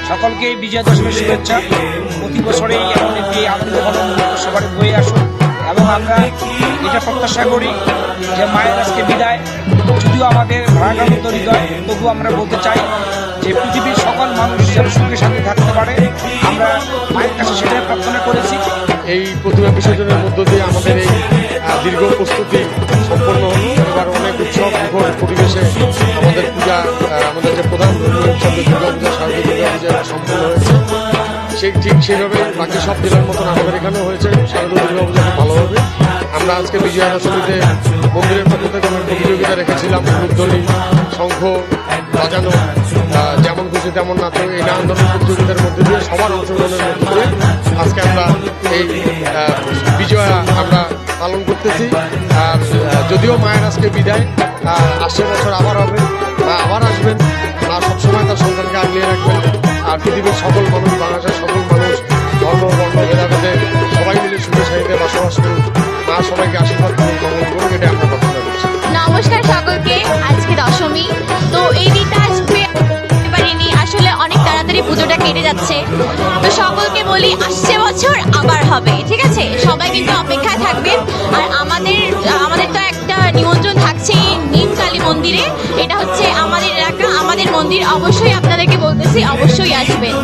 সকলকে বিজয়া দশমীর শুভেচ্ছা। প্রতি বছরেই এমন একটি আনন্দ ঘন সবার হয়ে আসুন এবং আমরা এটা প্রত্যাশা করি যে মায়ের আজকে বিদায়, যদিও আমাদের ভারাক্রান্ত হৃদয়, তবু আমরা বলতে চাই যে পৃথিবীর সকল মানুষ যেন সুখে শান্তি থাকতে পারে। আমরা মায়ের কাছে সেটাই প্রার্থনা করেছি। এই প্রতিমা বিসর্জনের মধ্য দিয়ে আমাদের এই দীর্ঘ প্রস্তুতি সম্পন্ন হল। এবার অনেক উৎসব পরিবেশে আমাদের পূজা, আমাদের যে প্রধান ধর্মীয় উৎসব দুর্গা পূজা, শারদীয় দুর্গা পূজা সম্পন্ন হয়েছে। ঠিক সেইভাবে বাকি সব জেলার মতন আমাদের এখানেও হয়েছে শারদীয় দুর্গা পূজা খুব ভালোভাবে। আমরা আজকে বিজয়া দশমীতে মন্দিরের পক্ষ থেকে আমরা প্রতিযোগিতা রেখেছিলাম, উদ্যোনী শঙ্খ বাজানো, যেমন খুশি তেমন নাচ, এই নানান ধরনের প্রতিযোগিতার মধ্যে দিয়ে সবার অংশগ্রহণের মধ্যে দিয়ে আজকে আমরা এই বিজয়া আমরা পালন করতেছি। যদিও মায়ের আজকে বিদায়, আসছে বছর আবার হবে, আবার আসবেন, আর সবসময় তার সন্তানকে আগলিয়ে রাখবেন। আর পৃথিবীর সকল মানুষ, বাংলাদেশের সকল মানুষ ধর্ম বর্ণ ভেদাভেদে সবাই মিলে সুখে শান্তিতে বসবাস করুন। মা সবাইকে আশীর্বাদ করুন, কমল করুন, এটা আমরা প্রার্থনা করছি। নমস্কার সকলকে, আজকে দশমী, তো এই দিনটা আসবে পারিনি, আসলে অনেক তাড়াতাড়ি পুজোটা কেটে যাচ্ছে। তো সকলকে বলি আসছে বছর আবার হবে, ঠিক আছে? সবাই কিন্তু অপেক্ষায় থাকবেন। আর আমাদের তো একটা নিমন্ত্রণ থাকছে নিমকালী মন্দিরে, এটা হচ্ছে আমাদের এলাকা, আমাদের মন্দির। অবশ্যই আপনাদেরকে বলতেছি, অবশ্যই আসবেন।